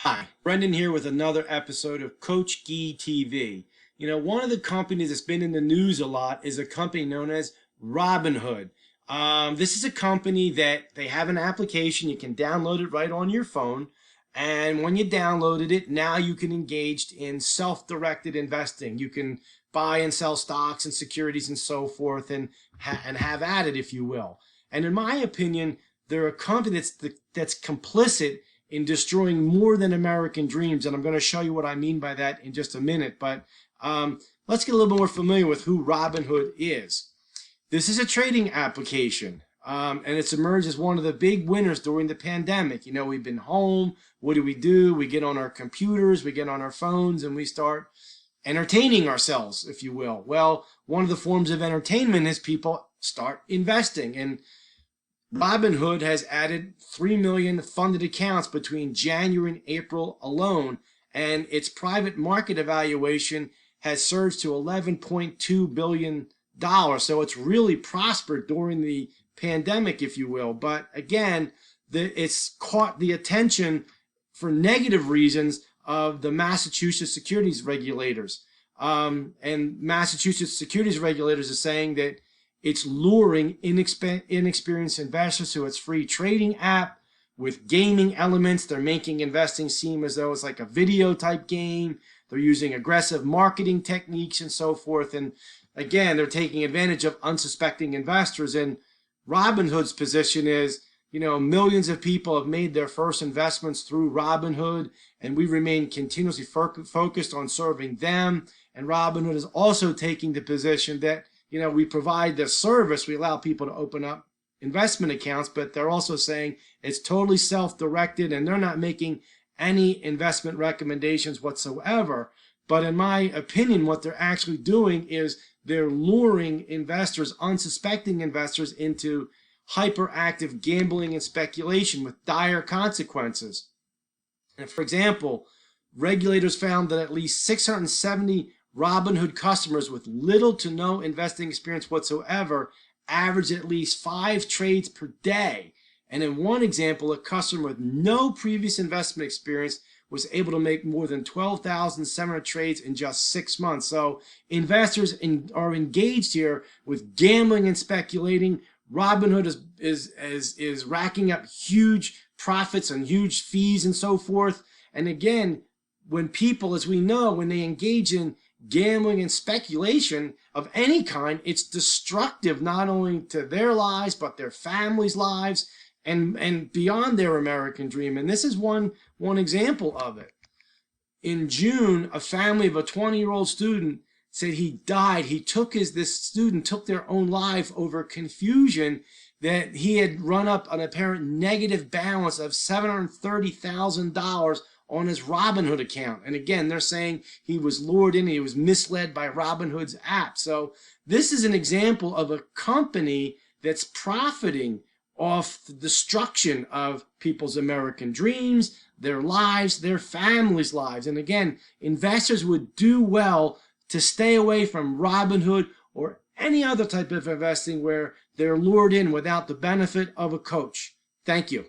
Hi, Brendan here with another episode of Coach Gee TV. One of the companies that's been in the news a lot is a company known as Robinhood. This is a company that they have an application. You can download it right on your phone. And when you downloaded it, now you can engage in self-directed investing. You can buy and sell stocks and securities and so forth and have at it, if you will. And in my opinion, they're a company that's complicit in destroying more than American dreams. And I'm going to show you what I mean by that in just a minute. But let's get a little bit more familiar with who Robinhood is. This is a trading application, and it's emerged as one of the big winners during the pandemic. We've been home. What do? We get on our computers, we get on our phones, and we start entertaining ourselves, if you will. Well, one of the forms of entertainment is people start investing. And Robinhood has added 3 million funded accounts between January and April alone, and its private market evaluation has surged to $11.2 billion. So it's really prospered during the pandemic, if you will. But again, it's caught the attention for negative reasons of the Massachusetts securities regulators. And Massachusetts securities regulators are saying that it's luring inexperienced investors to its free trading app with gaming elements. They're making investing seem as though it's like a video type game. They're using aggressive marketing techniques and so forth. And again, they're taking advantage of unsuspecting investors. And Robinhood's position is, millions of people have made their first investments through Robinhood, and we remain continuously focused on serving them. And Robinhood is also taking the position that we provide the service. We allow people to open up investment accounts, but they're also saying it's totally self-directed and they're not making any investment recommendations whatsoever. But in my opinion, what they're actually doing is they're luring investors, unsuspecting investors, into hyperactive gambling and speculation with dire consequences. And for example, regulators found that at least 670 Robinhood customers with little to no investing experience whatsoever averaged at least 5 trades per day. And in one example, a customer with no previous investment experience was able to make more than 12,700 trades in just 6 months. So investors are engaged here with gambling and speculating. Robinhood is racking up huge profits and huge fees and so forth. And again, when people, as we know, when they engage in gambling and speculation of any kind, it's destructive not only to their lives but their families' lives and beyond their American dream. And this is one example of it. In June, a family of a 20-year-old student said he died. This student took their own life over confusion that he had run up an apparent negative balance of $730,000 on his Robinhood account. And again, they're saying he was lured in, he was misled by Robinhood's app. So this is an example of a company that's profiting off the destruction of people's American dreams, their lives, their families' lives. And again, investors would do well to stay away from Robinhood or any other type of investing where they're lured in without the benefit of a coach. Thank you.